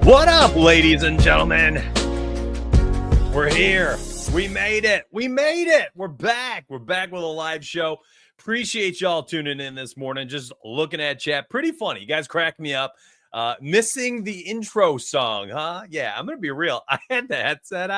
What up, ladies and gentlemen? We're here. We made it. We're back. We're back with a live show. Appreciate y'all tuning in this morning. Just looking at chat. Pretty funny. You guys cracked me up. Missing the intro song, huh? Yeah, I'm going to be real. I had the headset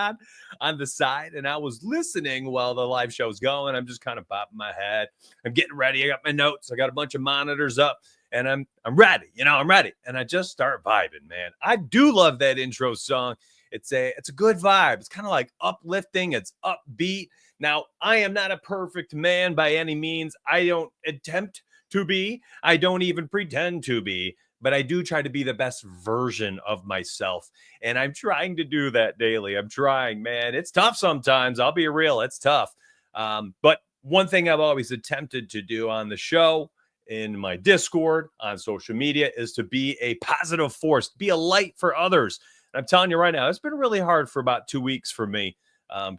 on the side, and I was listening while the live show's going. I'm just kind of bopping my head. I'm getting ready. I got my notes. I got a bunch of monitors up. And I'm ready, I'm ready. And I just start vibing, man. I do love that intro song. It's a good vibe. It's kind of like uplifting. It's upbeat. Now, I am not a perfect man by any means. I don't attempt to be. I don't even pretend to be. But I do try to be the best version of myself. And I'm trying to do that daily. I'm trying, man. It's tough sometimes. I'll be real. It's tough. But one thing I've always attempted to do on the show, in my Discord, on social media, is to be a positive force, be a light for others. And I'm telling you right now, it's been really hard for about 2 weeks for me,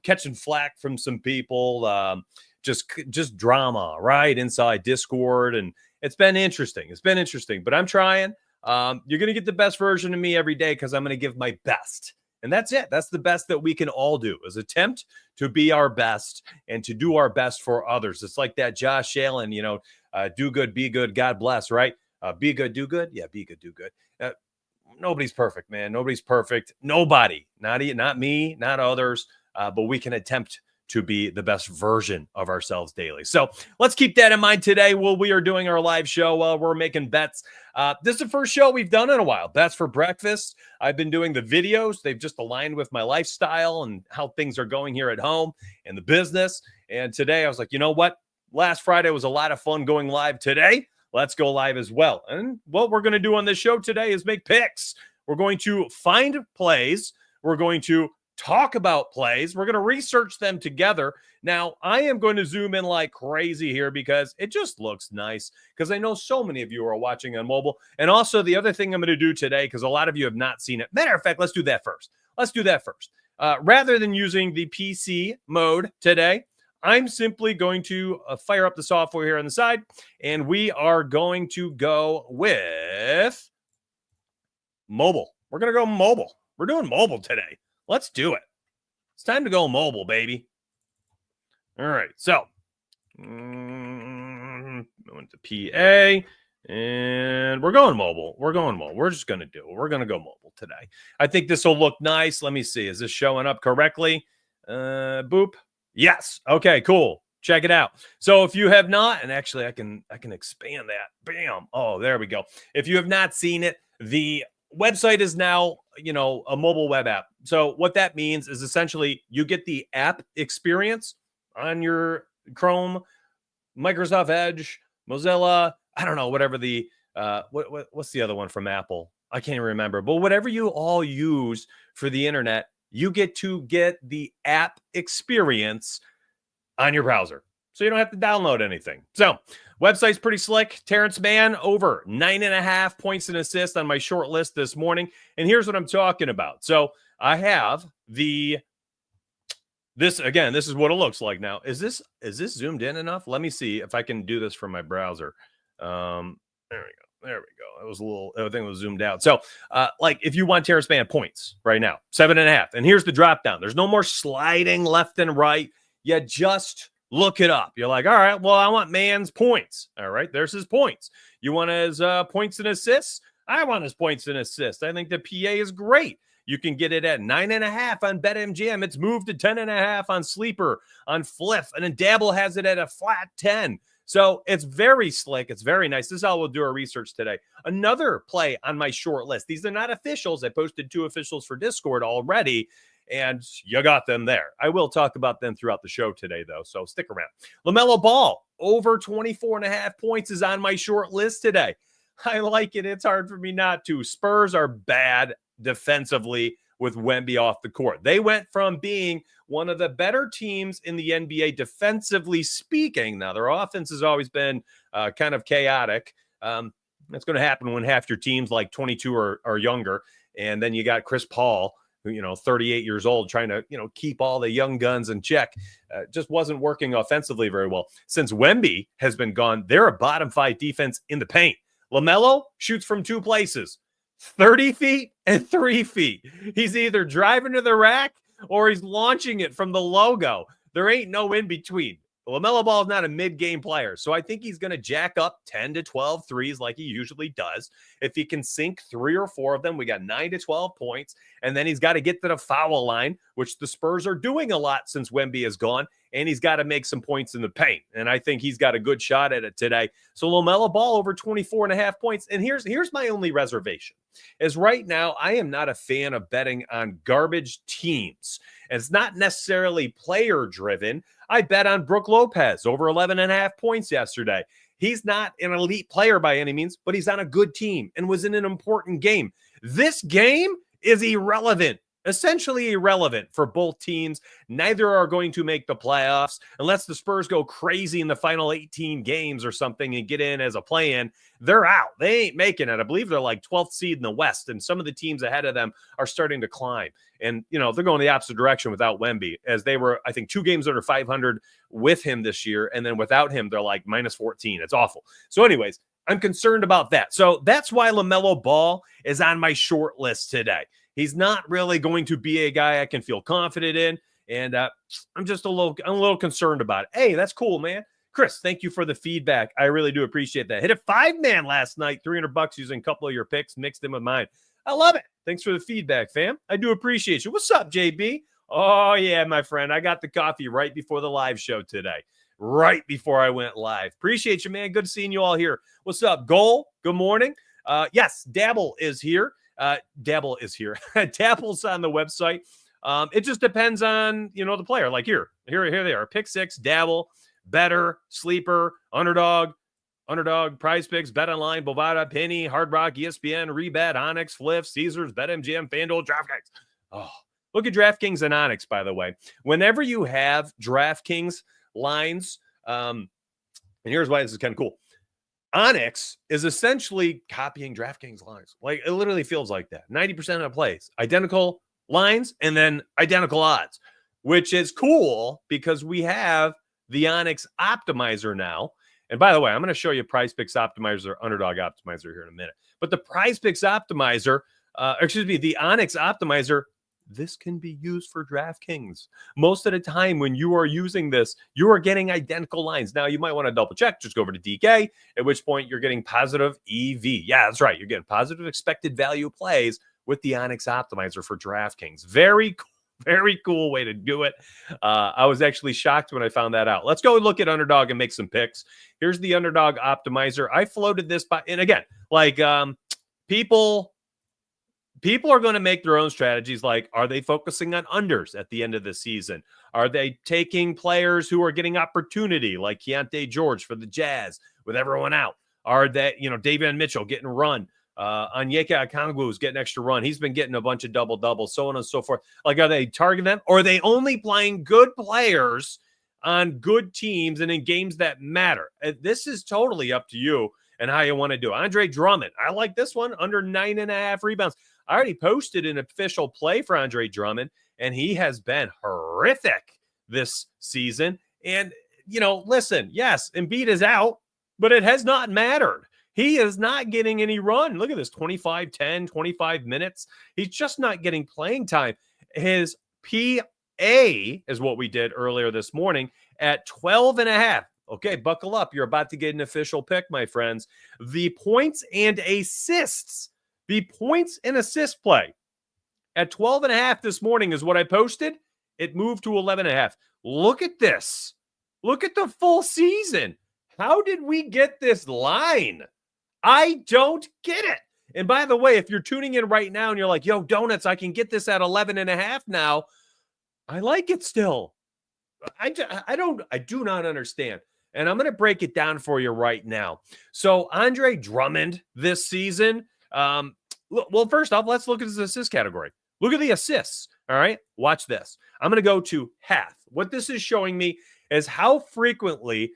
catching flack from some people, just drama right inside Discord. And it's been interesting. But I'm trying. You're going to get the best version of me every day because I'm going to give my best. And that's it. That's the best that we can all do, is attempt to be our best and to do our best for others. It's like that Josh Allen, do good, be good, God bless, right? Be good, do good. Yeah, be good, do good. Nobody's perfect, man. Nobody's perfect. Nobody, not me, not others, but we can attempt to be the best version of ourselves daily. So let's keep that in mind today while we are doing our live show. We're making bets. This is the first show we've done in a while. Bets for breakfast. I've been doing the videos. They've just aligned with my lifestyle and how things are going here at home and the business. And today I was like, you know what? Last Friday was a lot of fun going live. Today, let's go live as well. And what we're going to do on this show today is make picks. We're going to find plays. We're going to talk about plays. We're going to research them together. Now, I am going to zoom in like crazy here because it just looks nice, because I know so many of you are watching on mobile. And also the other thing I'm going to do today, because a lot of you have not seen it. Matter of fact, let's do that first. Rather than using the PC mode today, I'm simply going to fire up the software here on the side, and we are going to go with mobile. We're going to go mobile. We're doing mobile today. Let's do it. It's time to go mobile, baby. All right. So, going to PA, and we're going mobile. We're just going to do it. We're going to go mobile today. I think this will look nice. Let me see. Is this showing up correctly? Boop. Yes. Okay, cool. Check it out. So if you have not, and actually I can expand that. Bam. Oh, there we go. If you have not seen it, the website is now, a mobile web app. So what that means is essentially you get the app experience on your Chrome, Microsoft Edge, Mozilla, I don't know, whatever the what's the other one from Apple? I can't remember. But whatever you all use for the internet, you get to get the app experience on your browser. So you don't have to download anything. So website's pretty slick. Terrence Mann over 9.5 points and assists on my short list this morning. And here's what I'm talking about. So I have this is what it looks like now. Is this zoomed in enough? Let me see if I can do this from my browser. There we go. It was everything was zoomed out. So, if you want Terrence Mann points right now, 7.5. And here's the drop down. There's no more sliding left and right. You just look it up. You're like, all right, well, I want Mann's points. All right, there's his points. You want his points and assists? I want his points and assists. I think the PA is great. You can get it at 9.5 on BetMGM. It's moved to 10.5 on Sleeper, on Fliff, and then Dabble has it at a flat 10. So it's very slick. It's very nice. This is how we'll do our research today. Another play on my short list. These are not officials. I posted 2 officials for Discord already, and you got them there. I will talk about them throughout the show today, though, so stick around. LaMelo Ball, over 24.5 points is on my short list today. I like it. It's hard for me not to. Spurs are bad defensively with Wemby off the court. They went from being one of the better teams in the NBA defensively speaking. Now, their offense has always been kind of chaotic. That's going to happen when half your team's like 22 or younger. And then you got Chris Paul, who, 38 years old, trying to, keep all the young guns in check. Just wasn't working offensively very well. Since Wemby has been gone, they're a bottom 5 defense in the paint. LaMelo shoots from 2 places. 30 feet and 3 feet. He's either driving to the rack or he's launching it from the logo. There ain't no in between. LaMelo Ball is not a mid-game player, so I think he's going to jack up 10 to 12 threes like he usually does. If he can sink 3 or 4 of them, we got 9 to 12 points, and then he's got to get to the foul line, which the Spurs are doing a lot since Wemby is gone, and he's got to make some points in the paint, and I think he's got a good shot at it today. So LaMelo Ball over 24.5 points, and here's my only reservation, is right now I am not a fan of betting on garbage teams. And it's not necessarily player-driven. I bet on Brook Lopez over 11.5 points yesterday. He's not an elite player by any means, but he's on a good team and was in an important game. This game is irrelevant, essentially irrelevant for both teams. Neither are going to make the playoffs unless the Spurs go crazy in the final 18 games or something and get in as a play-in. They're out. They ain't making it. I believe they're like 12th seed in the West, and some of the teams ahead of them are starting to climb. And, you know, they're going the opposite direction without Wemby, as they were, I think, 2 games under 500 with him this year. And then without him, they're like minus 14. It's awful. So anyways, I'm concerned about that. So that's why LaMelo Ball is on my short list today. He's not really going to be a guy I can feel confident in. And I'm a little concerned about it. Hey, that's cool, man. Chris, thank you for the feedback. I really do appreciate that. Hit a 5-man last night, $300 using a couple of your picks, mixed in with mine. I love it. Thanks for the feedback, fam. I do appreciate you. What's up, JB? Oh, yeah, my friend. I got the coffee right before the live show today, right before I went live. Appreciate you, man. Good seeing you all here. What's up, Goal? Good morning. Yes, Dabble is here. Dabble's on the website. It just depends on, the player. Like here they are. Pick 6, Dabble, Better, Sleeper, Underdog, Prize Picks, Bet Online, Bovada, Penny, Hard Rock, ESPN, Rebet, Onyx, Fliff, Caesars, BetMGM, FanDuel, DraftKings. Oh, look at DraftKings and Onyx, by the way. Whenever you have DraftKings lines, and here's why this is kind of cool. Onyx is essentially copying DraftKings lines. Like, it literally feels like that. 90% of the plays, identical lines and then identical odds, which is cool because we have the Onyx Optimizer now. And by the way, I'm going to show you Prize Picks Optimizer, Underdog Optimizer here in a minute. But the Prize Picks Optimizer, the Onyx Optimizer, this can be used for DraftKings. Most of the time when you are using this, you are getting identical lines. Now, you might want to double check. Just go over to DK, at which point you're getting positive EV. Yeah, that's right. You're getting positive expected value plays with the Onyx Optimizer for DraftKings. Very cool way to do it. I was actually shocked when I found that out. Let's go look at Underdog and make some picks. Here's the Underdog Optimizer. I floated this by, and again, like people are going to make their own strategies. Like, are they focusing on unders at the end of the season? Are they taking players who are getting opportunity, like Keontae George for the Jazz with everyone out? Are they, Davion Mitchell getting run? Onyeka Okongwu is getting extra run. He's been getting a bunch of double-doubles, so on and so forth. Like, are they targeting them? Or are they only playing good players on good teams and in games that matter? This is totally up to you and how you want to do it. Andre Drummond, I like this one, under 9.5 rebounds. I already posted an official play for Andre Drummond, and he has been horrific this season. And, listen, yes, Embiid is out, but it has not mattered. He is not getting any run. Look at this, 25 minutes. He's just not getting playing time. His PA is what we did earlier this morning at 12.5. Okay, buckle up. You're about to get an official pick, my friends. The points and assists play at 12.5 this morning is what I posted. It moved to 11.5. Look at this. Look at the full season. How did we get this line? I don't get it. And by the way, if you're tuning in right now and you're like, yo, Donuts, I can get this at 11.5 now. I like it still. I do not understand. And I'm going to break it down for you right now. So Andre Drummond this season, well, first off, let's look at his assist category. Look at the assists. All right, watch this. I'm going to go to half. What this is showing me is how frequently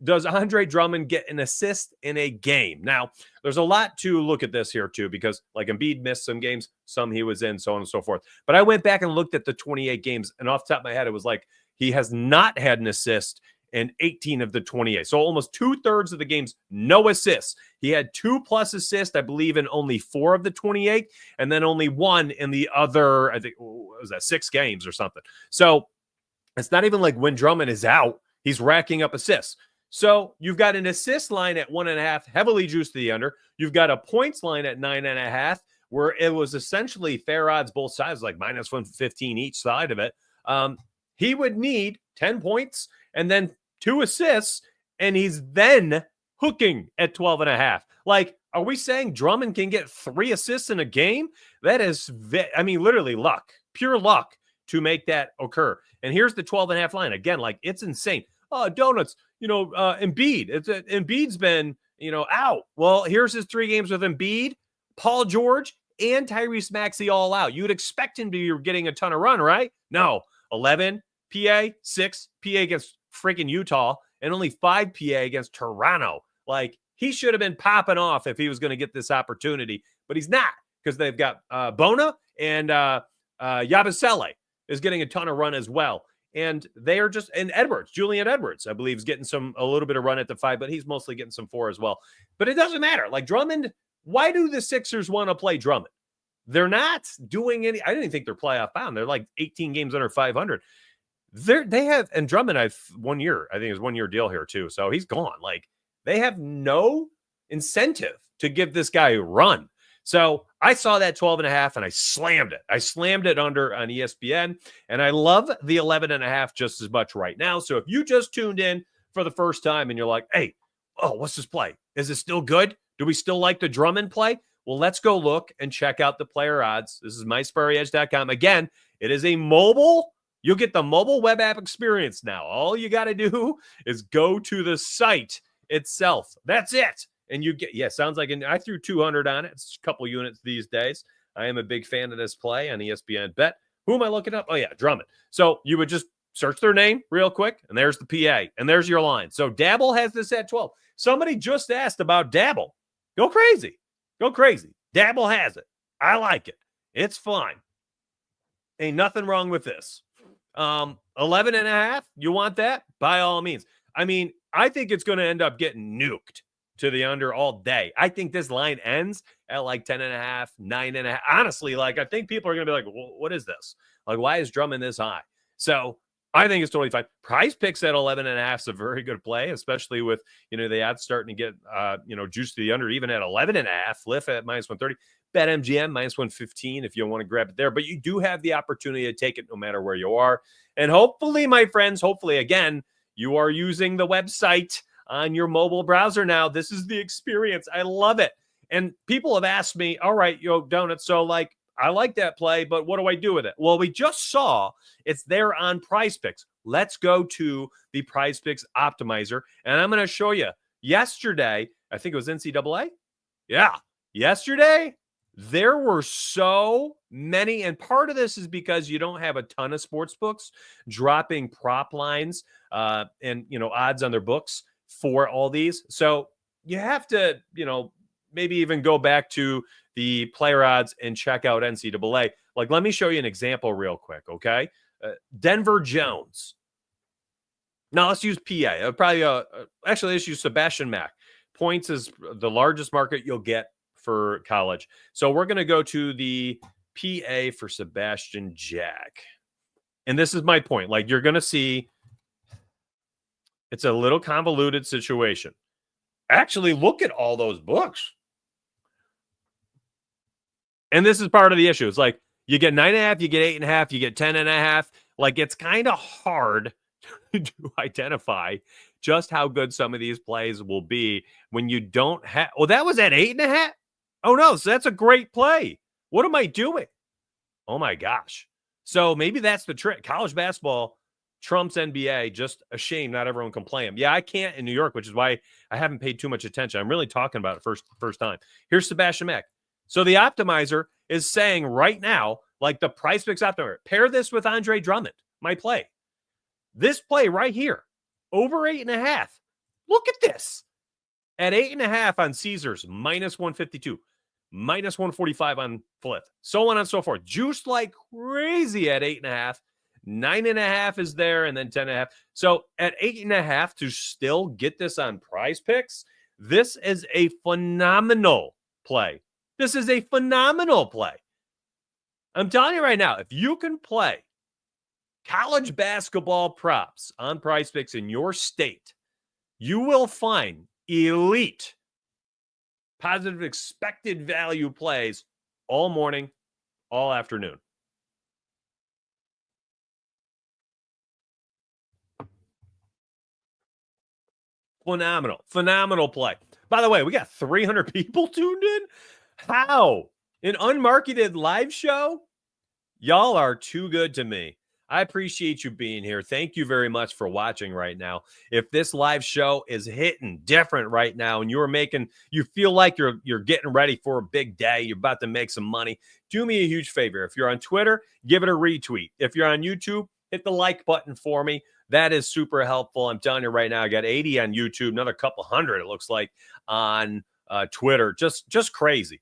does Andre Drummond get an assist in a game. Now, there's a lot to look at this here too, because like Embiid missed some games, some he was in, so on and so forth. But I went back and looked at the 28 games, and off the top of my head, it was like he has not had an assist in 18 of the 28. So almost 2/3 of the games, no assists. He had 2+ assists, I believe, in only 4 of the 28, and then only 1 in the other, I think, what was that, 6 games or something. So it's not even like when Drummond is out, he's racking up assists. So you've got an assist line at 1.5, heavily juiced to the under. You've got a points line at 9.5, where it was essentially fair odds both sides, like -115 each side of it. He would need 10 points and then 2 assists, and he's then hooking at 12.5. Like, are we saying Drummond can get 3 assists in a game? That is, literally luck, pure luck to make that occur. And here's the 12.5 line. Again, like, it's insane. Oh, donuts, Embiid. Embiid's been, out. Well, here's his 3 games with Embiid, Paul George, and Tyrese Maxey all out. You would expect him to be getting a ton of run, right? No. 11 PA, 6 PA against freaking Utah, and only 5 PA against Toronto. Like, he should have been popping off if he was going to get this opportunity, but he's not, because they've got Bona and Yabusele is getting a ton of run as well. And they are just, and Edwards, Julian Edwards, I believe, is getting a little bit of run at the 5, but he's mostly getting some 4 as well. But it doesn't matter. Like, Drummond, why do the Sixers want to play Drummond? They're not doing any, I didn't think they're playoff bound. They're like 18 games under 500. They have, and Drummond, I think it's 1 year deal here too. So he's gone. Like, they have no incentive to give this guy a run. So I saw that 12.5 and I slammed it. I slammed it under on ESPN, and I love the 11.5 just as much right now. So if you just tuned in for the first time and you're like, hey, what's this play? Is it still good? Do we still like the Drummond play? Well, let's go look and check out the player odds. This is mysparryedge.com. Again, it is a mobile. You'll get the mobile web app experience now. All you got to do is go to the site itself. That's it. And you get, sounds like, I threw 200 on it. It's a couple units these days. I am a big fan of this play on ESPN Bet. Who am I looking up? Oh, yeah, Drummond. So you would just search their name real quick, and there's the PA, and there's your line. So Dabble has this at 12. Somebody just asked about Dabble. Go crazy. Go crazy. Dabble has it. I like it. It's fine. Ain't nothing wrong with this. 11.5. You want that? By all means. I mean, I think it's going to end up getting nuked to the under all day. I think this line ends at like 10.5, 9.5. Honestly, like, I think people are going to be like, well, what is this? Like, why is Drummond this high? So I think it's totally fine. Price Picks at 11.5 is a very good play, especially with, the odds starting to get, juice to the under, even at 11.5, Lift at -130, BetMGM -115 if you want to grab it there. But you do have the opportunity to take it no matter where you are. And hopefully, my friends, again, you are using the website on your mobile browser now. This is the experience. I love it. And people have asked me, all right, Donut, so like, I like that play, but what do I do with it? Well, we just saw it's there on Prize Picks. Let's go to the Prize Picks optimizer, and I'm going to show you. Yesterday, I think it was NCAA. Yeah. Yesterday, there were so many, and part of this is because you don't have a ton of sports books dropping prop lines and, odds on their books for all these. So you have to, maybe even go back to the player odds and check out NCAA. Like, let me show you an example real quick, okay? Denver Jones. Now, let's use PA. Actually, let's use Sebastian Mack. Points is the largest market you'll get for college. So we're going to go to the PA for Sebastian Jack. And this is my point. Like, you're going to see it's a little convoluted situation. Actually, look at all those books. And this is part of the issue. It's like, you get 9.5, you get 8.5, you get 10.5. Like, it's kind of hard to identify just how good some of these plays will be when you don't have. Well, that was at 8.5. Oh no, so that's a great play. What am I doing? Oh my gosh. So maybe that's the trick. College basketball trumps NBA. Just a shame not everyone can play them. Yeah, I can't in New York, which is why I haven't paid too much attention. I'm really talking about it first time. Here's Sebastian Mack. So the optimizer is saying right now, like the Price Picks optimizer, pair this with Andre Drummond, my play. This play right here, over 8.5. Look at this. At 8.5 on Caesars, -152, -145 on Flip, so on and so forth. Juiced like crazy at 8.5, 9.5 is there, and then 10.5. So at 8.5 to still get this on Prize Picks, this is a phenomenal play. This is a phenomenal play. I'm telling you right now, if you can play college basketball props on Prize Picks in your state, you will find elite positive expected value plays all morning, all afternoon. Phenomenal play. By the way, we got 300 people tuned in. How? An unmarketed live show? Y'all are too good to me. I appreciate you being here. Thank you very much for watching right now. If this live show is hitting different right now and you feel like you're getting ready for a big day, you're about to make some money, do me a huge favor. If you're on Twitter, give it a retweet. If you're on YouTube, hit the like button for me. That is super helpful. I'm telling you right now, I got 80 on YouTube, another couple hundred, it looks like, on Twitter. Just crazy.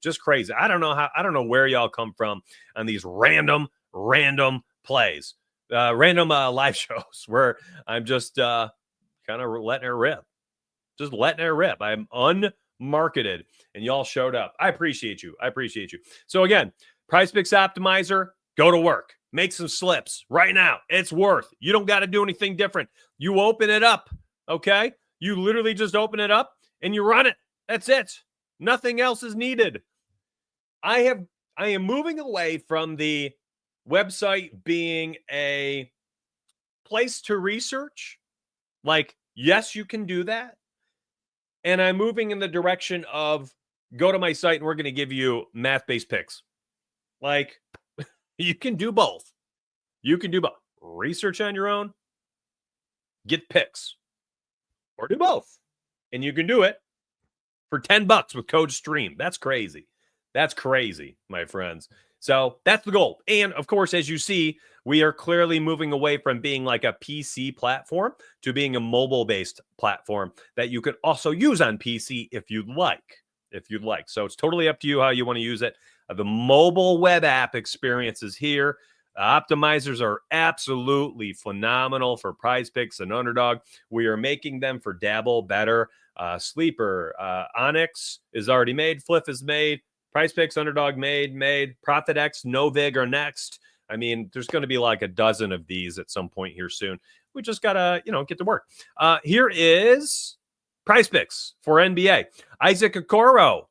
I don't know where y'all come from on these random plays. Random live shows where I'm just kind of letting it rip. Just letting it rip. I'm unmarketed and y'all showed up. I appreciate you. So again, Prize Picks Optimizer, go to work. Make some slips right now. It's worth. You don't got to do anything different. You open it up, okay? You literally just open it up and you run it. That's it. Nothing else is needed. I am moving away from the website being a place to research. Like, yes, you can do that. And I'm moving in the direction of go to my site and we're going to give you math-based picks. Like, you can do both. Research on your own, get picks, or do both. And you can do it for $10 with code STREAM. That's crazy. That's crazy, my friends. So that's the goal. And of course, as you see, we are clearly moving away from being like a PC platform to being a mobile-based platform that you could also use on PC if you'd like. So it's totally up to you how you want to use it. The mobile web app experience is here. Optimizers are absolutely phenomenal for Prize Picks and Underdog. We are making them for Dabble better. Sleeper, Onyx is already made. Fliff is made. Prize Picks, Underdog made. ProfitX, Novig are next. I mean, there's going to be like a dozen of these at some point here soon. We just got to, get to work. Here is Prize Picks for NBA. Isaac Okoro,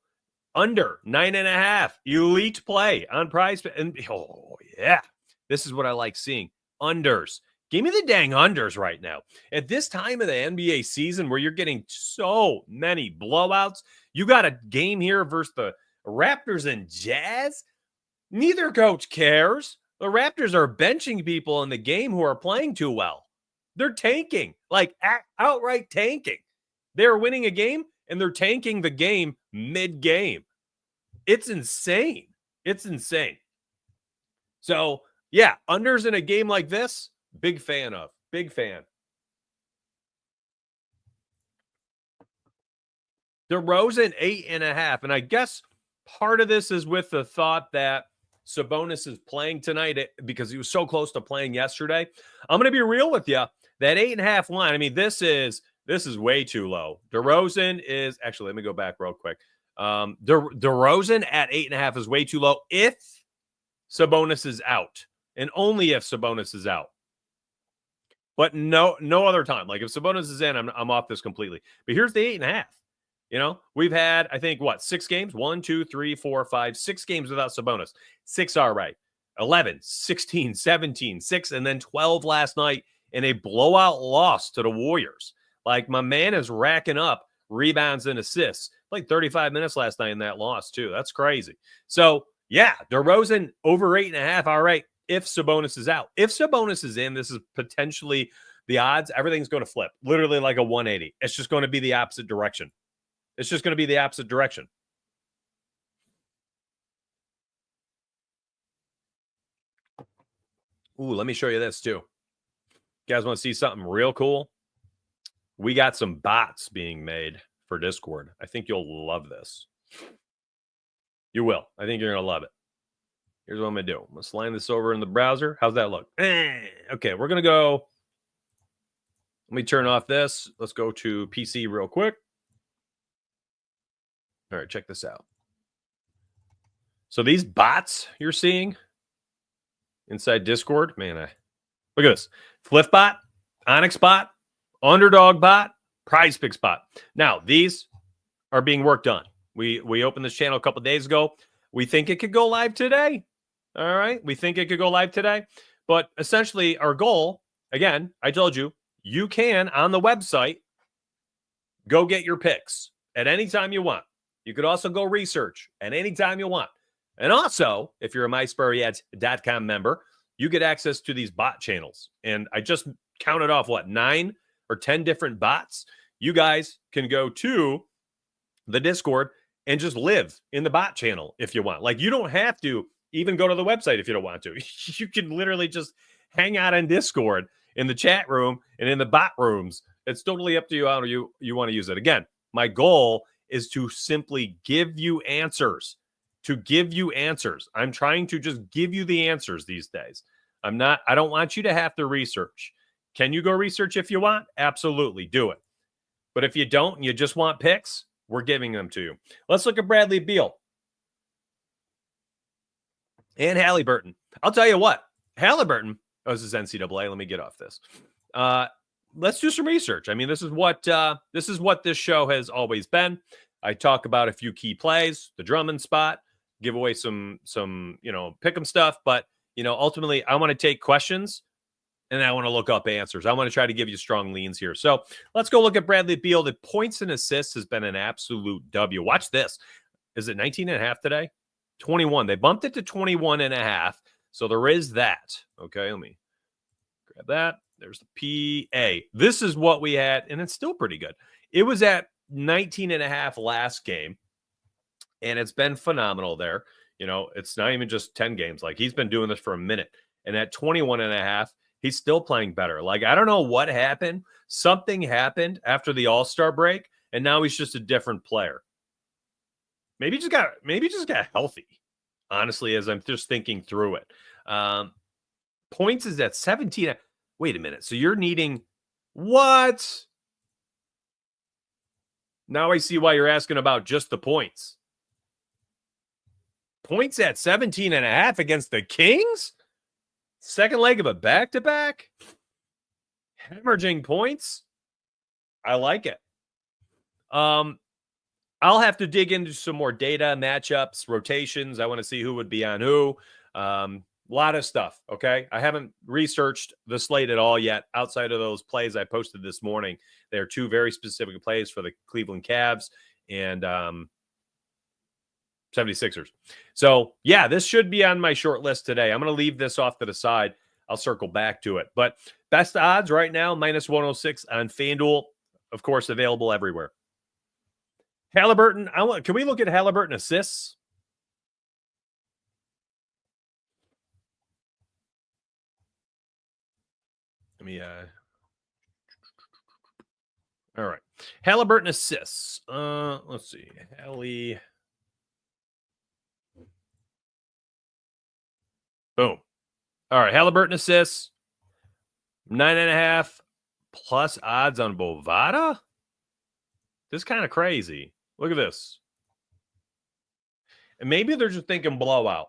under 9.5. Elite play on Prize Picks. And, oh, yeah. This is what I like seeing. Unders. Give me the dang unders right now. At this time of the NBA season where you're getting so many blowouts, you got a game here versus the Raptors and Jazz. Neither coach cares. The Raptors are benching people in the game who are playing too well. They're tanking, like outright tanking. They're winning a game and they're tanking the game mid-game. It's insane. So, yeah, unders in a game like this, big fan of. Big fan. DeRozan 8.5. And I guess part of this is with the thought that Sabonis is playing tonight because he was so close to playing yesterday. I'm going to be real with you. That 8.5 line, I mean, this is way too low. DeRozan is, actually, let me go back real quick. DeRozan at 8.5 is way too low if Sabonis is out. And only if Sabonis is out. But no other time. Like if Sabonis is in, I'm off this completely. But here's the 8.5. We've had, I think, 6 games? 1, 2, 3, 4, 5, 6 games without Sabonis. 6 are right. 11, 16, 17, 6, and then 12 last night in a blowout loss to the Warriors. Like my man is racking up rebounds and assists. Played 35 minutes last night in that loss too. That's crazy. So yeah, DeRozan over 8.5. All right. If Sabonis is out. If Sabonis is in, this is potentially the odds. Everything's going to flip. Literally like a 180. It's just going to be the opposite direction. Ooh, let me show you this too. You guys want to see something real cool? We got some bots being made for Discord. I think you'll love this. You will. I think you're going to love it. Here's what I'm going to do. I'm going to slide this over in the browser. How's that look? Okay, we're going to go. Let me turn off this. Let's go to PC real quick. All right, check this out. So these bots you're seeing inside Discord, man, look at this. Flipbot, Onyx bot, Underdog bot, Prize Picks bot. Now, these are being worked on. We opened this channel a couple days ago. We think it could go live today. All right. We think it could go live today. But essentially, our goal, again, I told you, you can, on the website, go get your picks at any time you want. You could also go research at any time you want. And also, if you're a MySparryAds.com member, you get access to these bot channels. And I just counted off, 9 or 10 different bots. You guys can go to the Discord and just live in the bot channel if you want. Like, you don't have to even go to the website if you don't want to. You can literally just hang out in Discord in the chat room and in the bot rooms. It's totally up to you how you want to use it. Again, my goal is to simply give you answers. I'm trying to just give you the answers these days. I don't want you to have to research. Can you go research if you want? Absolutely, do it. But if you don't and you just want picks, we're giving them to you. Let's look at Bradley Beal and Halliburton. I'll tell you what, Halliburton, this is NCAA. Let me get off this. Let's do some research. I mean, this is what this show has always been. I talk about a few key plays, the Drummond spot, give away some pick 'em stuff, but ultimately I want to take questions and I want to look up answers. I want to try to give you strong leans here. So let's go look at Bradley Beal. The points and assists has been an absolute W. Watch this. Is it 19.5 today? 21. They bumped it to 21.5. So there is that. Okay, let me grab that. There's the PA. This is what we had, and it's still pretty good. It was at 19.5 last game, and it's been phenomenal there. It's not even just 10 games. Like, he's been doing this for a minute. And at 21.5, he's still playing better. Like, I don't know what happened. Something happened after the All-Star break, and now he's just a different player. Maybe just got healthy, honestly, as I'm just thinking through it. Points is at 17. Wait a minute. So you're needing what? Now I see why you're asking about just the points. Points at 17.5 against the Kings? Second leg of a back-to-back? Hemorrhaging points? I like it. I'll have to dig into some more data, matchups, rotations. I want to see who would be on who. A lot of stuff, okay? I haven't researched the slate at all yet outside of those plays I posted this morning. There are 2 very specific plays for the Cleveland Cavs and 76ers. So, yeah, this should be on my short list today. I'm going to leave this off to the side. I'll circle back to it. But best odds right now, -106 on FanDuel. Of course, available everywhere. Halliburton, can we look at Halliburton assists? Let me all right. Halliburton assists. Let's see. Hallie. Boom. All right. Halliburton assists. 9.5 plus odds on Bovada. This is kind of crazy. Look at this. And maybe they're just thinking blowout.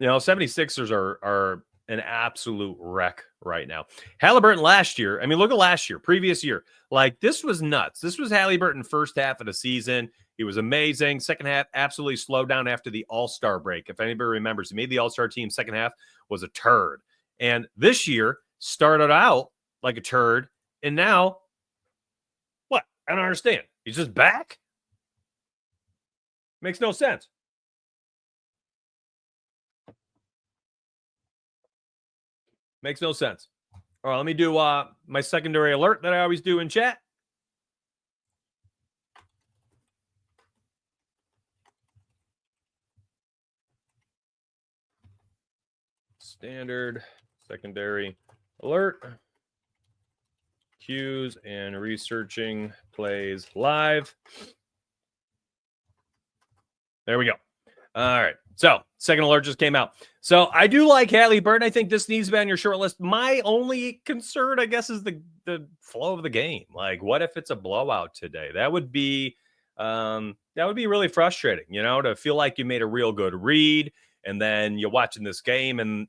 76ers are an absolute wreck right now. Halliburton last year, I mean, look at last year, previous year. Like, this was nuts. This was Halliburton first half of the season. He was amazing. Second half, absolutely slowed down after the All-Star break. If anybody remembers, he made the All-Star team. Second half was a turd. And this year started out like a turd. And now, what? I don't understand. He's just back? Makes no sense. Makes no sense. All right, let me do my secondary alert that I always do in chat. Standard secondary alert. Cues and researching plays live. There we go. All right. So, second alert just came out. So, I do like Hadley Burton. I think this needs to be on your short list. My only concern, I guess, is the flow of the game. Like, what if it's a blowout today? That would be really frustrating, to feel like you made a real good read and then you're watching this game and,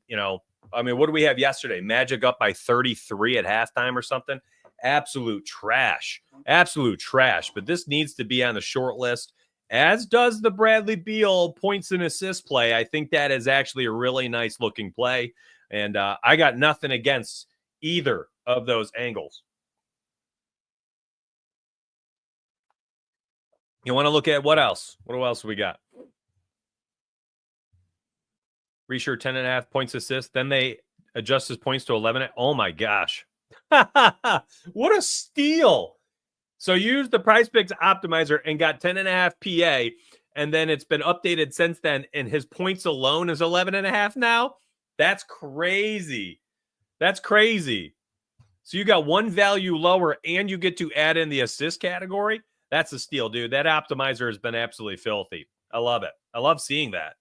I mean, what do we have yesterday? Magic up by 33 at halftime or something. Absolute trash. Absolute trash. But this needs to be on the short list, as does the Bradley Beal points and assist play. I think that is actually a really nice looking play. And I got nothing against either of those angles. You want to look at what else? What else we got? Reacher 10.5 points assist. Then they adjust his points to 11. Oh my gosh. What a steal. So you used the Prize Picks optimizer and got 10.5 PA, and then it's been updated since then, and his points alone is 11.5 now. That's crazy. That's crazy. So you got one value lower, and you get to add in the assist category. That's a steal, dude. That optimizer has been absolutely filthy. I love it. I love seeing that.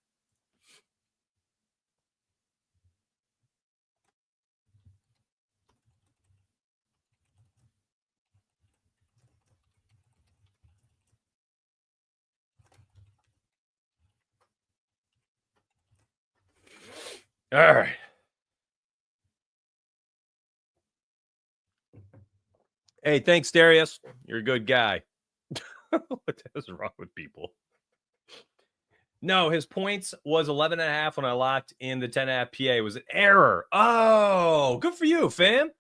All right. Hey, thanks, Darius. You're a good guy. What is wrong with people? No, his points was 11.5 when I locked in the 10.5 PA. It was an error. Oh, good for you, fam.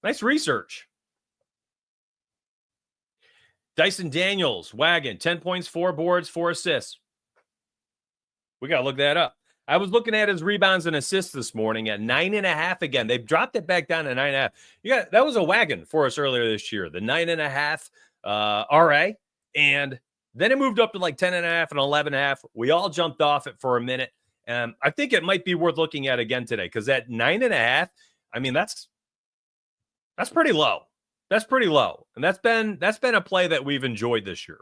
Nice research. Dyson Daniels, wagon, 10 points, 4 boards, 4 assists. We got to look that up. I was looking at his rebounds and assists this morning at 9.5 again. They've dropped it back down to 9.5. That was a wagon for us earlier this year, the 9.5 RA. And then it moved up to like 10.5 and 11.5. We all jumped off it for a minute. I think it might be worth looking at again today because at 9.5, I mean, that's pretty low. That's pretty low. And that's been a play that we've enjoyed this year.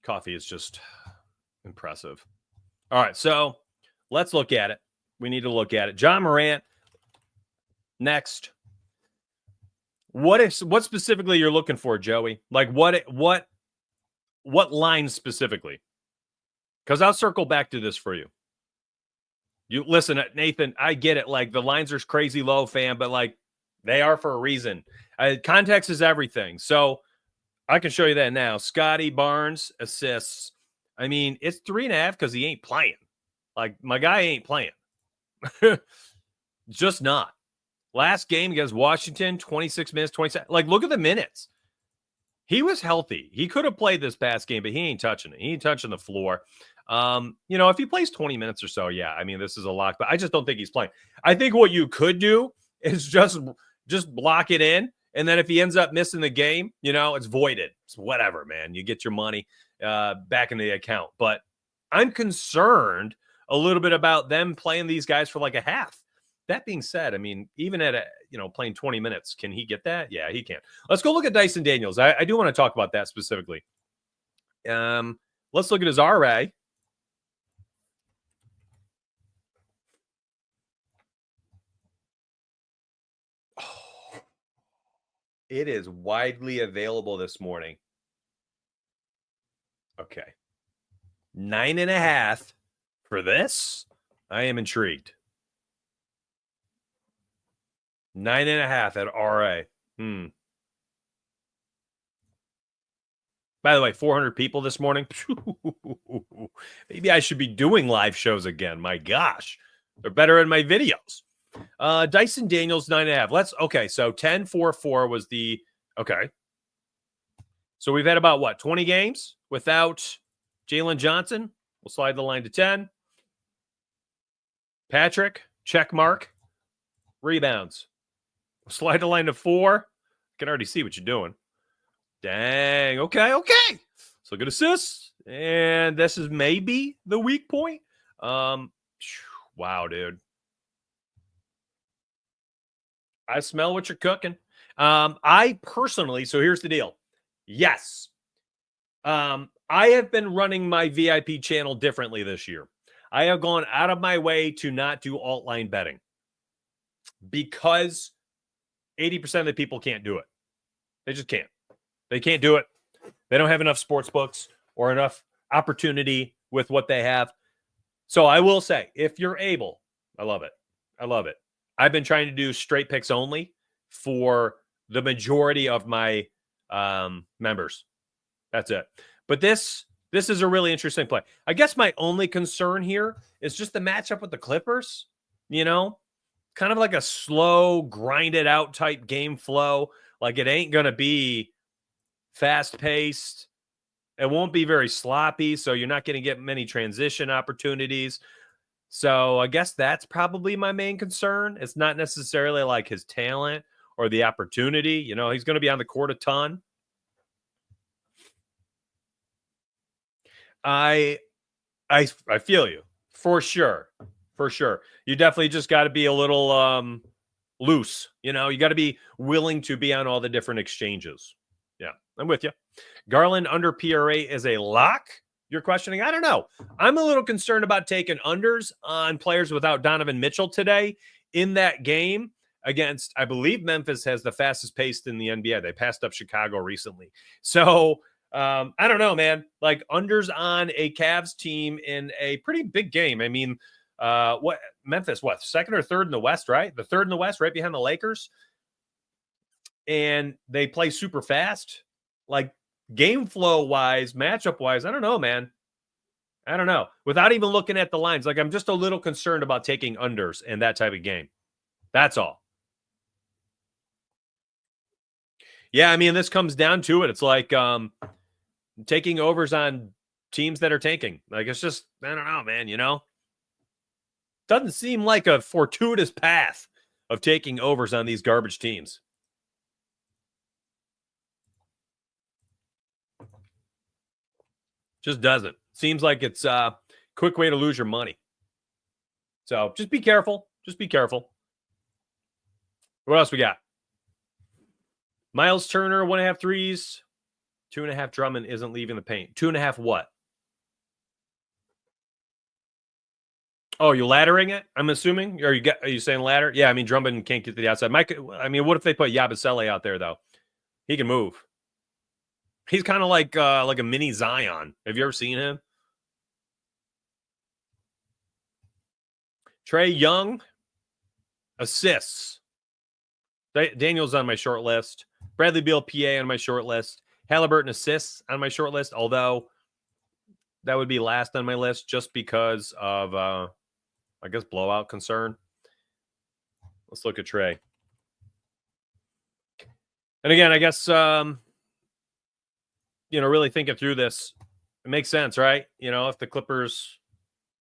Coffee is just impressive. All right, so let's look at it. We need to look at it. John Morant, next. What specifically you're looking for, Joey? Like what line specifically? Because I'll circle back to this for you. You listen, Nathan, I get it. Like the lines are crazy low, fam, but like they are for a reason. Context is everything. So I can show you that now. Scotty Barnes assists. I mean, it's 3.5 because he ain't playing. Like my guy ain't playing. Just not. Last game against Washington, 26 minutes, 27. Like, look at the minutes. He was healthy. He could have played this past game, but he ain't touching it. He ain't touching the floor. If he plays 20 minutes or so, yeah, I mean, this is a lock, but I just don't think he's playing. I think what you could do is just block it in. And then if he ends up missing the game, it's voided. It's whatever, man. You get your money back in the account. But I'm concerned a little bit about them playing these guys for like a half. That being said, I mean, even at playing 20 minutes, can he get that? Yeah, he can. Let's go look at Dyson Daniels. I do want to talk about that specifically. Let's look at his RA. It is widely available this morning. Okay. 9.5 for this. I am intrigued. 9.5 at RA. By the way, 400 people this morning. Maybe I should be doing live shows again. My gosh. They're better in my videos. Dyson Daniels, 9.5. So 10-4-4 was the okay. So we've had about 20 games without Jalen Johnson. We'll slide the line to 10. Patrick, check mark. Rebounds. We'll slide the line to 4. I can already see what you're doing. Dang. Okay. So good assists. And this is maybe the weak point. Wow, dude. I smell what you're cooking. I personally, so here's the deal. Yes. I have been running my VIP channel differently this year. I have gone out of my way to not do alt line betting because 80% of the people can't do it. They just can't. They can't do it. They don't have enough sports books or enough opportunity with what they have. So I will say, if you're able, I love it. I love it. I've been trying to do straight picks only for the majority of my members. That's it. But this is a really interesting play. I guess my only concern here is just the matchup with the Clippers. You know, kind of like a slow, grinded out type game flow. Like it ain't going to be fast paced. It won't be very sloppy. So you're not going to get many transition opportunities. So I guess that's probably my main concern. It's not necessarily like his talent or the opportunity. You know, he's going to be on the court a ton. I feel you for sure. For sure. You definitely just got to be a little loose. You know, you got to be willing to be on all the different exchanges. Yeah, I'm with you. Garland under PRA is a lock. You're questioning? I don't know. I'm a little concerned about taking unders on players without Donovan Mitchell today in that game against, I believe Memphis has the fastest pace in the NBA. They passed up Chicago recently. So I don't know, man. Like unders on a Cavs team in a pretty big game. I mean, what Memphis, what, second or third in the West, right? The third in the West, right behind the Lakers. And they play super fast. Like game flow wise, matchup wise, I don't know, man. I don't know. Without even looking at the lines, like I'm just a little concerned about taking unders in that type of game. That's all. Yeah, I mean, this comes down to it. It's like taking overs on teams that are tanking. Like it's just, I don't know, man, you know? Doesn't seem like a fortuitous path of taking overs on these garbage teams. Just doesn't. Seems like it's a quick way to lose your money. So just be careful. Just be careful. What else we got? Miles Turner, 1.5 threes. 2.5 Drummond isn't leaving the paint. 2.5 what? Oh, you laddering it? I'm assuming. Are you saying ladder? Yeah, I mean Drummond can't get to the outside. Mike, I mean, what if they put Yabusele out there though? He can move. He's kind of like a mini Zion. Have you ever seen him? Trae Young, assists. Daniel's on my short list. Bradley Beal, PA on my short list. Halliburton assists on my short list, although that would be last on my list just because of, I guess, blowout concern. Let's look at Trae. And again, I guess, really thinking through this, it makes sense, right? You know, if the Clippers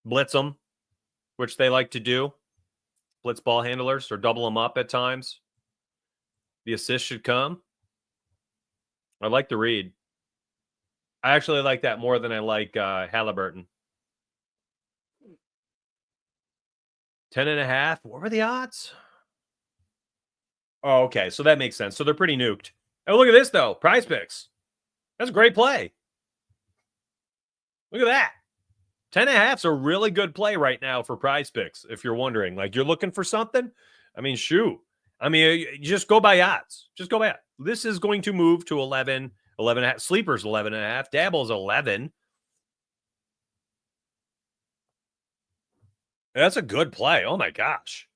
blitz them, which they like to do, blitz ball handlers or double them up at times, the assist should come. I like the read. I actually like that more than I like Halliburton. 10.5. What were the odds? Oh, okay. So that makes sense. So they're pretty nuked. Oh, look at this, though. Prize Picks. That's a great play. Look at that. 10.5's a really good play right now for Prize Picks, if you're wondering. Like, you're looking for something? I mean, shoot. I mean, just go by odds. Just go by odds. This is going to move to 11, 11.5. Sleeper's 11.5. Dabble's 11. That's a good play. Oh, my gosh.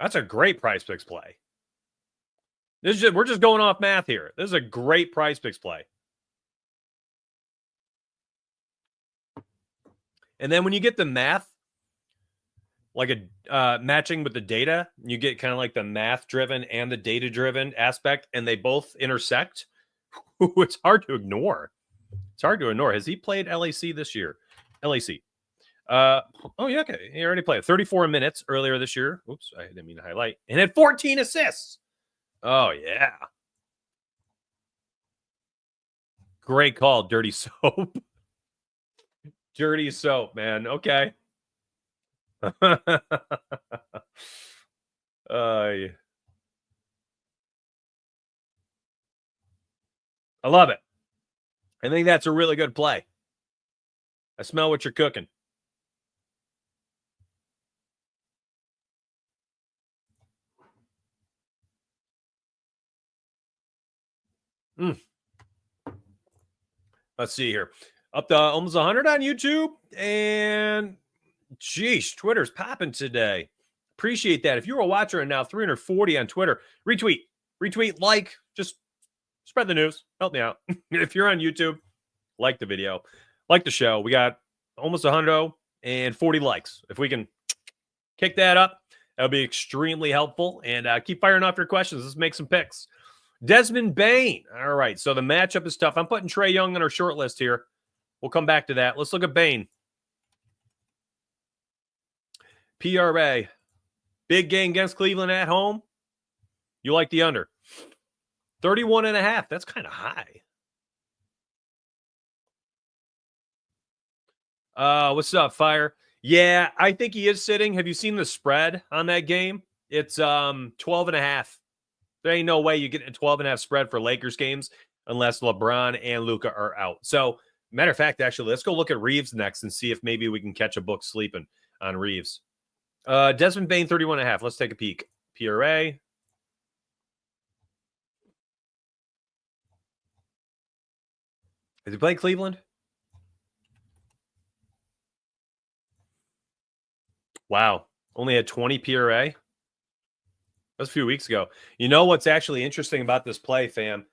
That's a great Prize Picks play. We're just going off math here. This is a great Prize Picks play. And then when you get the math, like a matching with the data, you get kind of like the math-driven and the data-driven aspect, and they both intersect. It's hard to ignore. It's hard to ignore. Has he played LAC this year? LAC. Oh, yeah, okay. He already played 34 minutes earlier this year. Oops, I didn't mean to highlight. And had 14 assists. Oh, yeah. Great call, Dirty Soap. Dirty Soap, man. Okay. Yeah. I love it. I think that's a really good play. I smell what you're cooking. Let's see here. Up to almost 100 on YouTube. And geez, Twitter's popping today. Appreciate that. If you're a watcher and now 340 on Twitter, retweet, like, just spread the news. Help me out. If you're on YouTube, like the video, like the show. We got almost 140 likes. If we can kick that up, that'll be extremely helpful. And keep firing off your questions. Let's make some picks. Desmond Bane. All right. So the matchup is tough. I'm putting Trae Young on our short list here. We'll come back to that. Let's look at Bane. PRA. Big game against Cleveland at home. You like the under. 31.5. That's kind of high. What's up, Fire? Yeah, I think he is sitting. Have you seen the spread on that game? It's 12.5. There ain't no way you get a 12.5 spread for Lakers games unless LeBron and Luka are out. So, matter of fact, actually, let's go look at Reeves next and see if maybe we can catch a book sleeping on Reeves. Desmond Bane, 31.5. Let's take a peek. PRA. Has he played Cleveland? Wow. Only had 20 PRA. That was a few weeks ago. You know what's actually interesting about this play, fam?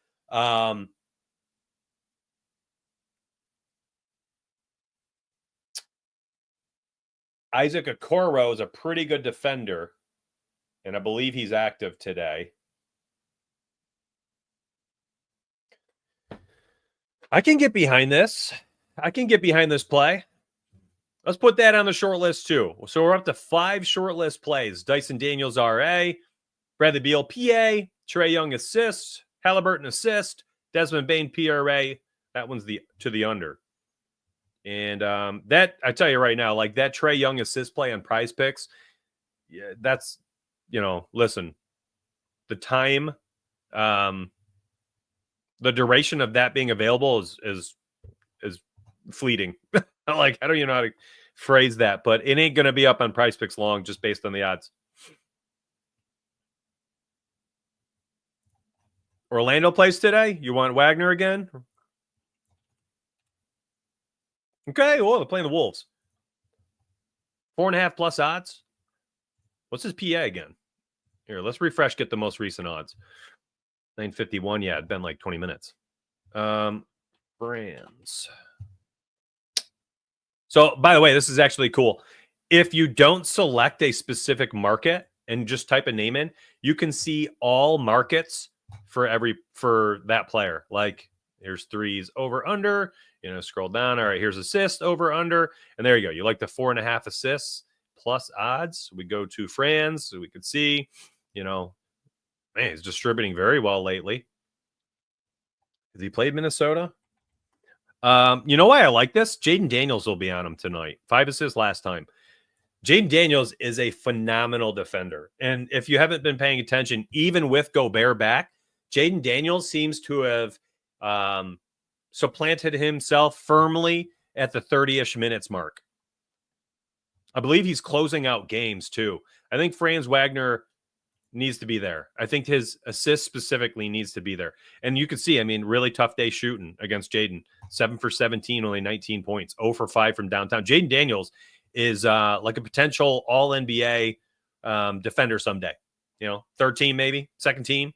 Isaac Okoro is a pretty good defender, and I believe he's active today. I can get behind this. I can get behind this play. Let's put that on the short list too. So we're up to 5 short list plays. Dyson Daniels, RA. Bradley Beal, PA. Trae Young, assist. Halliburton, assist. Desmond Bane, PRA. That one's to the under. And that, I tell you right now, like that Trae Young assist play on Prize Picks, yeah, that's, listen, the time, the duration of that being available is fleeting. Like, I don't even know how to phrase that, but it ain't going to be up on Prize Picks long just based on the odds. Orlando plays today. You want Wagner again? Okay, well, they're playing the Wolves. 4.5 plus odds. What's his PA again? Here, let's refresh, get the most recent odds. 951. Yeah, it'd been like 20 minutes. Brands. So, by the way, this is actually cool. If you don't select a specific market and just type a name in, you can see all markets for that player. Like, here's threes over under. Scroll down. All right, here's assist over under, and there you go. You like the 4.5 assists plus odds. We go to Franz, so we could see, man, he's distributing very well lately. Has he played Minnesota? You know why I like this? Jaden Daniels will be on him tonight. 5 assists last time. Jaden Daniels is a phenomenal defender. And if you haven't been paying attention, even with Gobert back, Jaden Daniels seems to have supplanted himself firmly at the 30-ish minutes mark. I believe he's closing out games too. I think Franz Wagner needs to be there. I think his assist specifically needs to be there. And you can see, really tough day shooting against Jaden. 7 for 17, only 19 points. 0 for 5 from downtown. Jaden Daniels is like a potential all-NBA defender someday. Third team maybe, second team.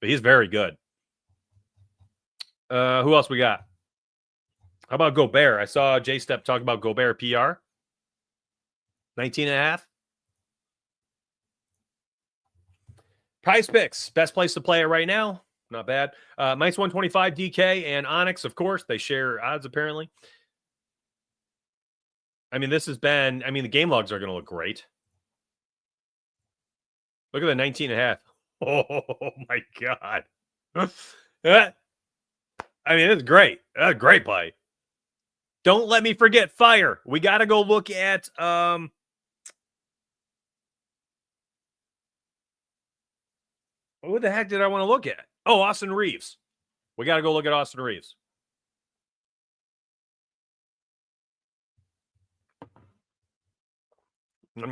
But he's very good. Who else we got? How about Gobert? I saw J-Step talk about Gobert PR. 19.5. Prize Picks, best place to play it right now. Not bad. Minus 125, DK and Onyx, of course. They share odds, apparently. This has been, the game logs are going to look great. Look at the 19.5. Oh, my God. It's great. Great play. Don't let me forget Fire. We got to go look at what the heck did I want to look at? Oh, Austin Reeves. We got to go look at Austin Reaves. I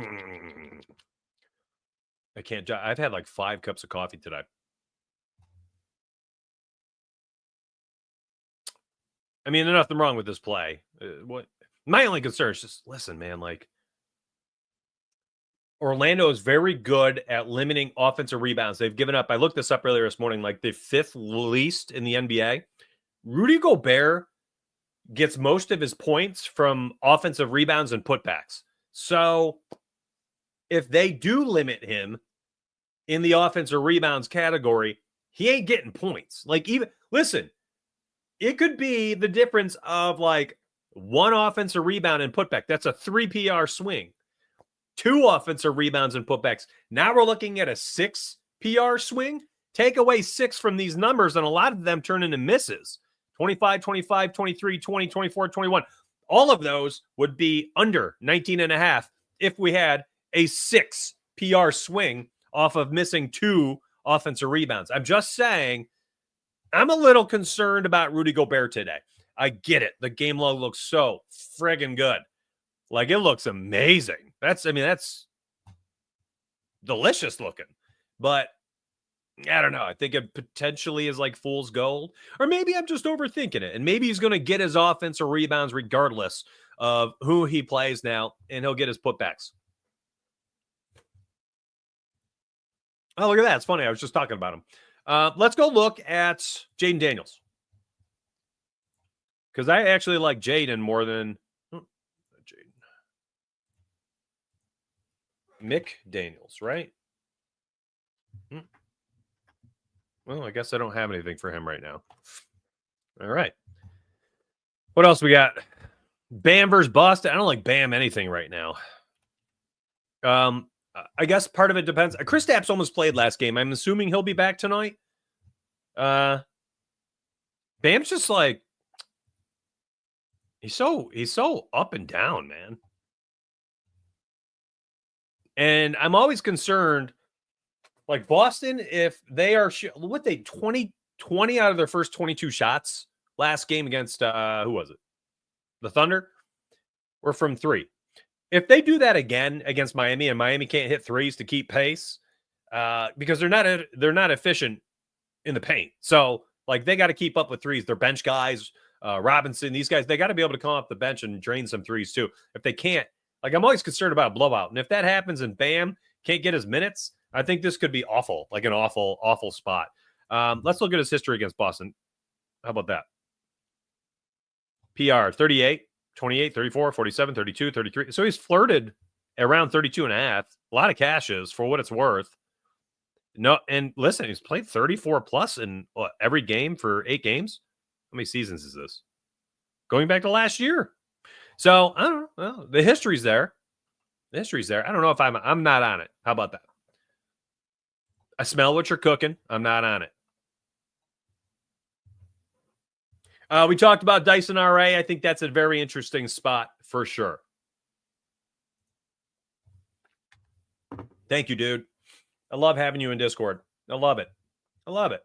can't. I've had like 5 cups of coffee today. I mean, there's nothing wrong with this play. What my only concern is just listen, man. Like Orlando is very good at limiting offensive rebounds. They've given up. I looked this up earlier this morning. Like the 5th least in the NBA. Rudy Gobert gets most of his points from offensive rebounds and putbacks. So if they do limit him in the offensive rebounds category, he ain't getting points. Like even listen. It could be the difference of like 1 offensive rebound and putback. That's a 3 PR swing. 2 offensive rebounds and putbacks. Now we're looking at a 6 PR swing. Take away 6 from these numbers, and a lot of them turn into misses. 25, 25, 23, 20, 24, 21. All of those would be under 19.5 if we had a 6 PR swing off of missing 2 offensive rebounds. I'm just saying, I'm a little concerned about Rudy Gobert today. I get it. The game log looks so friggin' good. Like, it looks amazing. That's delicious looking. But I don't know. I think it potentially is like fool's gold. Or maybe I'm just overthinking it. And maybe he's going to get his offensive rebounds regardless of who he plays now, and he'll get his putbacks. Oh, look at that. It's funny. I was just talking about him. Let's go look at Jaden Daniels. Because I actually like Jaden more than Mick Daniels, right? Well, I guess I don't have anything for him right now. All right. What else we got? Bam versus Boston. I don't like Bam anything right now. I guess part of it depends. Kristaps almost played last game. I'm assuming he'll be back tonight. Bam's just like he's so up and down, man. And I'm always concerned, like Boston, if they are what they 20 out of their first 22 shots last game against who was it? The Thunder were from 3. If they do that again against Miami, and Miami can't hit threes to keep pace, because they're not efficient in the paint. So like they got to keep up with threes. They're bench guys, Robinson, these guys, they got to be able to come off the bench and drain some threes too. If they can't, like I'm always concerned about a blowout. And if that happens and Bam can't get his minutes, I think this could be awful, like an awful, awful spot. Let's look at his history against Boston. How about that? PR 38. 28, 34, 47, 32, 33. So he's flirted around 32 and a half. A lot of cashes for what it's worth. No, and listen, he's played 34 plus in every game for 8 games. How many seasons is this? Going back to last year. So I don't know. Well, the history's there. The history's there. I don't know if I'm not on it. How about that? I smell what you're cooking. I'm not on it. We talked about Dyson RA. I think that's a very interesting spot for sure. Thank you, dude. I love having you in Discord. I love it. I love it.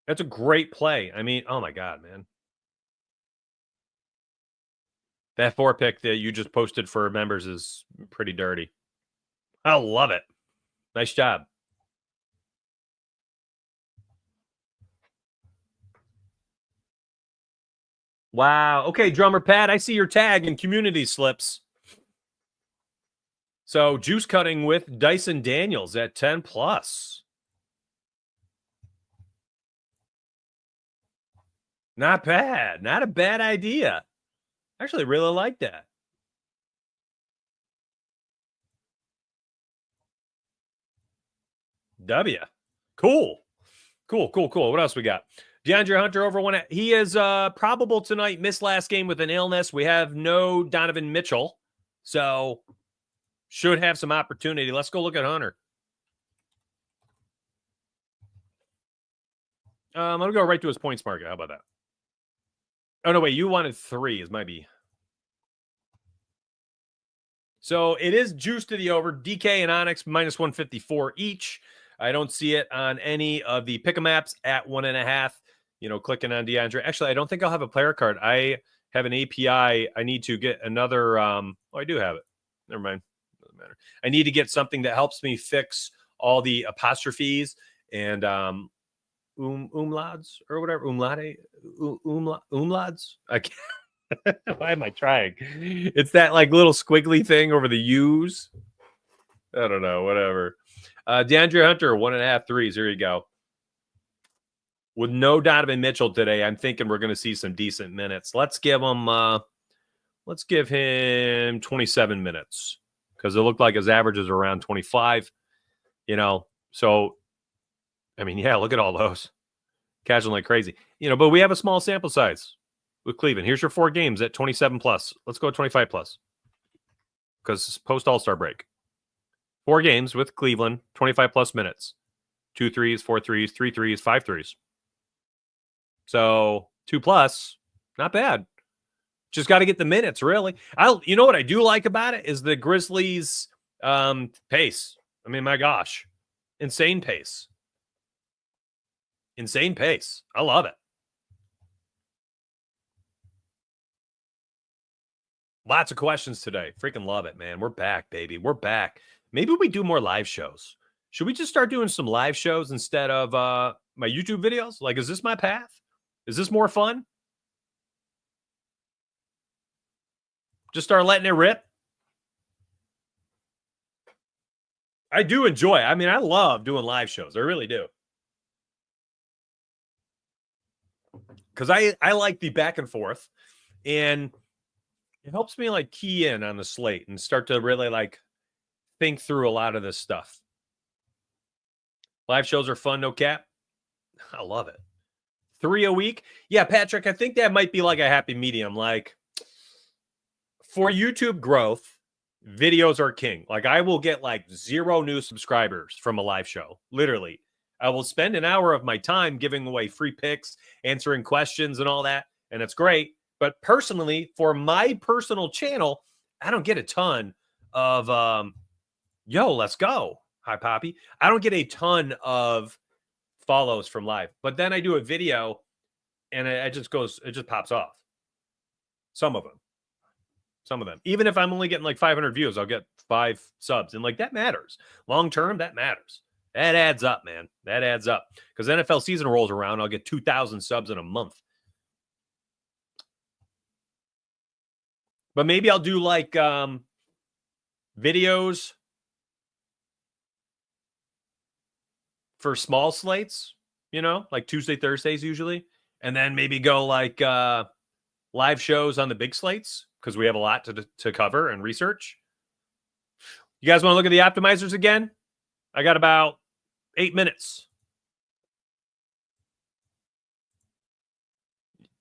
That's a great play. I mean, oh my God, man. That 4 pick that you just posted for members is pretty dirty. I love it. Nice job. Wow. Okay, Drummer Pat, I see your tag in community slips. So juice cutting with Dyson Daniels at 10 plus. Not bad. Not a bad idea. I actually really like that. W. Cool. Cool. What else we got? DeAndre Hunter over 1. He is probable tonight. Missed last game with an illness. We have no Donovan Mitchell. So should have some opportunity. Let's go look at Hunter. I'm going to go right to his points market. How about that? Oh, no, wait. You wanted 3 is might be. So it is juice to the over. DK and Onyx minus 154 each. I don't see it on any of the pick 'em apps at 1.5. Clicking on DeAndre. Actually, I don't think I'll have a player card. I have an API. I need to get another. I do have it. Never mind. Doesn't matter. I need to get something that helps me fix all the apostrophes and umlauts or whatever. Umlauts. I can't. Why am I trying? It's that like little squiggly thing over the U's. I don't know. Whatever. DeAndre Hunter, 1.5 threes. Here you go. With no Donovan Mitchell today, I'm thinking we're going to see some decent minutes. Let's give him 27 minutes because it looked like his average is around 25. So I mean, yeah, look at all those. Casual like crazy. But we have a small sample size with Cleveland. Here's your 4 games at 27 plus. Let's go 25 plus. Because post All-Star break. 4 games with Cleveland, 25 plus minutes. 2 threes, 4 threes, 3 threes, 5 threes. So 2 plus, not bad. Just got to get the minutes, really. You know what I do like about it is the Grizzlies' pace. I mean, my gosh, insane pace. Insane pace. I love it. Lots of questions today. Freaking love it, man. We're back, baby. We're back. Maybe we do more live shows. Should we just start doing some live shows instead of my YouTube videos? Like, is this my path? Is this more fun? Just start letting it rip? I do enjoy it. I mean, I love doing live shows. I really do. Because I like the back and forth. And it helps me like key in on the slate and start to really like think through a lot of this stuff. Live shows are fun, no cap. I love it. 3 a week. Yeah, Patrick, I think that might be like a happy medium. Like for YouTube growth, videos are king. Like I will get like 0 new subscribers from a live show. Literally. I will spend an hour of my time giving away free picks, answering questions and all that. And it's great. But personally, for my personal channel, I don't get a ton of, let's go. Hi, Poppy. I don't get a ton of follows from live. But then I do a video and it just pops off. Some of them. Even if I'm only getting like 500 views, I'll get 5 subs. And like that matters. Long term, that matters. That adds up, man. That adds up. Because NFL season rolls around, I'll get 2,000 subs in a month. But maybe I'll do like videos for small slates, like Tuesday, Thursdays usually. And then maybe go like live shows on the big slates because we have a lot to cover and research. You guys want to look at the optimizers again? I got about 8 minutes.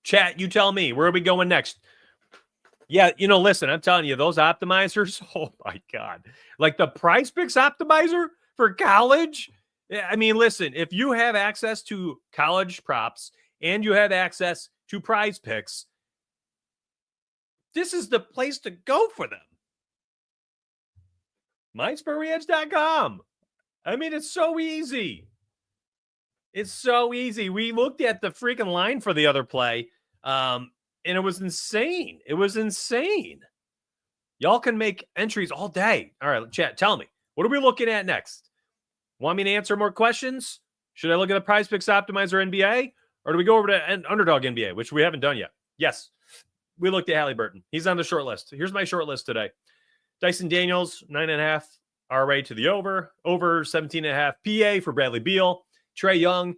Chat, you tell me. Where are we going next? Yeah, listen, I'm telling you, those optimizers, oh my God. Like the Prize Picks optimizer for college. I mean, listen, if you have access to college props and you have access to Prize Picks, this is the place to go for them. MySpurryEdge.com. I mean, it's so easy. It's so easy. We looked at the freaking line for the other play. And it was insane. It was insane. Y'all can make entries all day. All right, chat, tell me. What are we looking at next? Want me to answer more questions? Should I look at the Prize Picks Optimizer NBA? Or do we go over to Underdog NBA, which we haven't done yet? Yes, we looked at Halliburton. He's on the short list. Here's my short list today. Dyson Daniels, 9.5 RA to the over. Over 17.5 PA for Bradley Beal. Trae Young,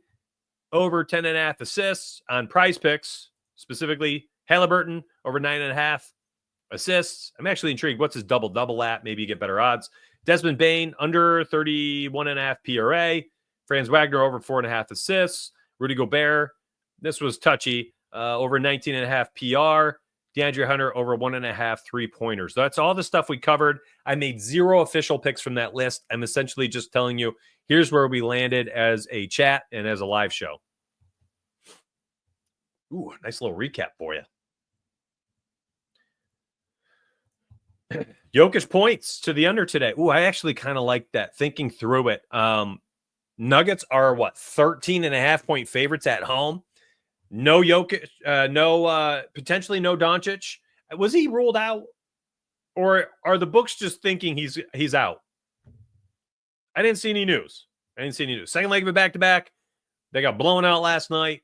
over 10.5 assists on Prize Picks, specifically Halliburton, over 9.5 assists. I'm actually intrigued. What's his double-double at? Maybe you get better odds. Desmond Bane, under 31.5 PRA. Franz Wagner, over 4.5 assists. Rudy Gobert, this was touchy, over 19.5 PR. DeAndre Hunter, over 1.5 3-pointers. That's all the stuff we covered. I made 0 official picks from that list. I'm essentially just telling you, here's where we landed as a chat and as a live show. Ooh, nice little recap for you. Jokic points to the under today. Ooh, I actually kind of like that. Thinking through it. Nuggets are what, 13.5-point favorites at home. No Jokic, potentially no Doncic. Was he ruled out, or are the books just thinking he's out? I didn't see any news. Second leg of a back-to-back. They got blown out last night.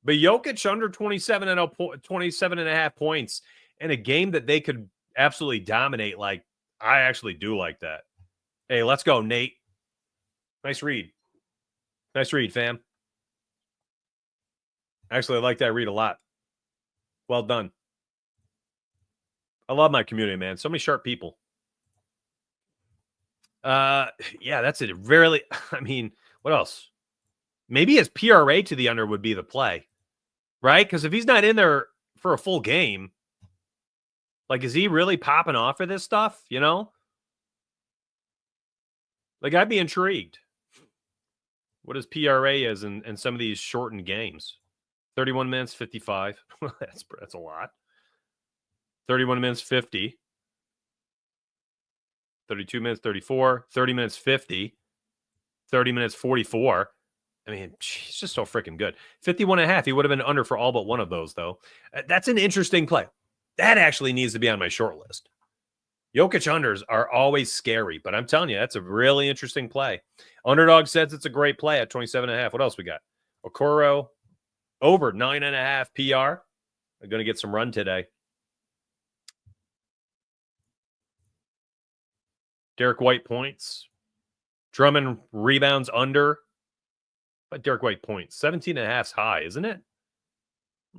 But Jokic under 27.5 points in a game that they could absolutely dominate. Like, I actually do like that. Hey, let's go, Nate. Nice read. Nice read, fam. Actually, I like that read a lot. Well done. I love my community, man. So many sharp people. Yeah, that's it. Rarely. I mean, what else? Maybe his PRA to the under would be the play, right? Because if he's not in there for a full game, like, is he really popping off for this stuff? You know, like, I'd be intrigued. What his PRA is in some of these shortened games. 31 minutes, 55. That's a lot. 31 minutes, 50. 32 minutes, 34. 30 minutes, 50. 30 minutes, 44. I mean, he's just so freaking good. 51.5. He would have been under for all but one of those, though. That's an interesting play. That actually needs to be on my short list. Jokic unders are always scary, but I'm telling you, that's a really interesting play. Underdog says it's a great play at 27.5. What else we got? Okoro over 9.5 PR. They're going to get some run today. Derek White points. Drummond rebounds under. But Derek White points. 17.5 is high, isn't it?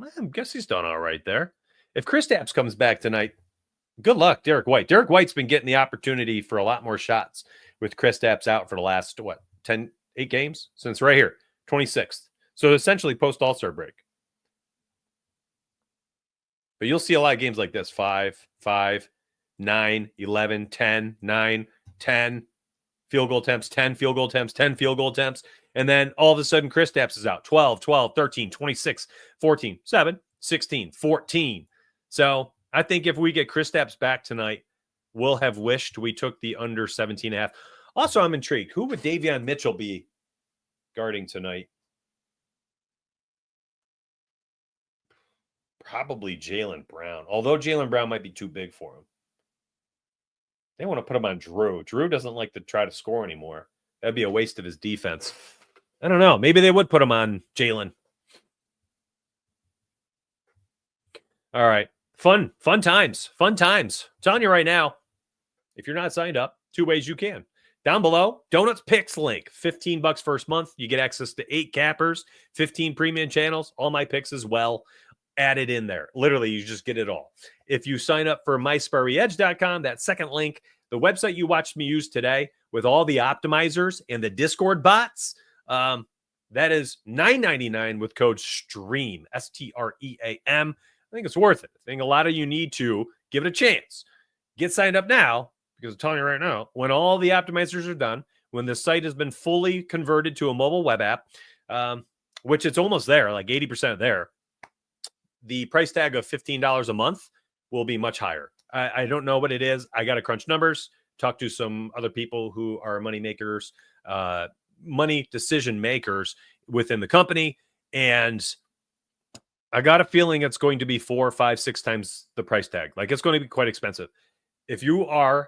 I guess he's done all right there. If Kristaps comes back tonight, good luck, Derek White. Derek White's been getting the opportunity for a lot more shots with Kristaps out for the last, 8 games? Since right here, 26th. So essentially post All-Star break. But you'll see a lot of games like this. 5, 9, 11, 10, 9, 10. Field goal attempts, 10 field goal attempts, 10 field goal attempts. And then all of a sudden, Kristaps is out. 12, 13, 26, 14, 7, 16, 14. So I think if we get Kristaps back tonight, we'll have wished we took the under 17.5. Also, I'm intrigued. Who would Davion Mitchell be guarding tonight? Probably Jaylen Brown. Although Jaylen Brown might be too big for him. They want to put him on Drew. Drew doesn't like to try to score anymore. That'd be a waste of his defense. I don't know. Maybe they would put him on Jaylen. All right. Fun times. I'm telling you right now, if you're not signed up, 2 ways you can. Down below, Donuts Picks link. $15 first month. You get access to 8 cappers, 15 premium channels, all my picks as well added in there. Literally, you just get it all. If you sign up for mysparryedge.com, that second link, the website you watched me use today with all the optimizers and the Discord bots, that is $9.99 with code STREAM, STREAM. I think it's worth it. I think a lot of you need to give it a chance. Get signed up now, because I'm telling you right now, when all the optimizers are done, when the site has been fully converted to a mobile web app, which it's almost there, like 80% there, the price tag of $15 a month will be much higher. I don't know what it is. I got to crunch numbers, talk to some other people who are money makers, money decision makers within the company. And I got a feeling it's going to be 4, 5, 6 times the price tag. Like, it's going to be quite expensive. If you are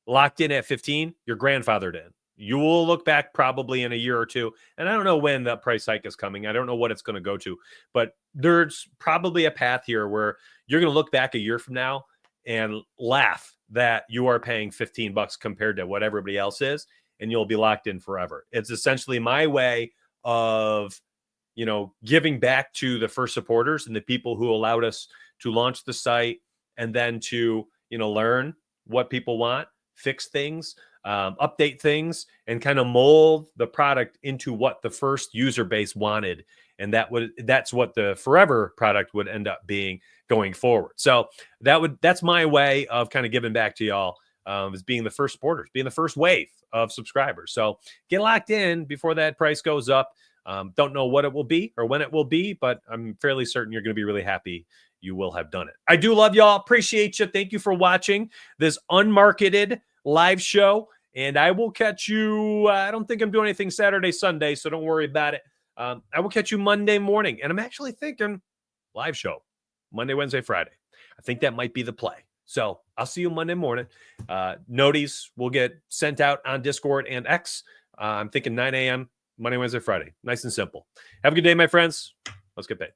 locked in at 15, you're grandfathered in. You will look back probably in a year or two. And I don't know when the price hike is coming. I don't know what it's going to go to. But there's probably a path here where you're going to look back a year from now and laugh that you are paying $15 compared to what everybody else is. And you'll be locked in forever. It's essentially my way of, giving back to the first supporters and the people who allowed us to launch the site and then to, learn what people want, fix things, update things, and kind of mold the product into what the first user base wanted. And that's what the forever product would end up being going forward. So that's my way of kind of giving back to y'all, is being the first supporters, being the first wave of subscribers. So get locked in before that price goes up. Don't know what it will be or when it will be, but I'm fairly certain you're going to be really happy you will have done it. I do love y'all. Appreciate you. Thank you for watching this unmarketed live show. And I will catch you. I don't think I'm doing anything Saturday, Sunday, so don't worry about it. I will catch you Monday morning. And I'm actually thinking live show Monday, Wednesday, Friday. I think that might be the play. So I'll see you Monday morning. Noties will get sent out on Discord and X. I'm thinking 9 a.m. Monday, Wednesday, Friday. Nice and simple. Have a good day, my friends. Let's get paid.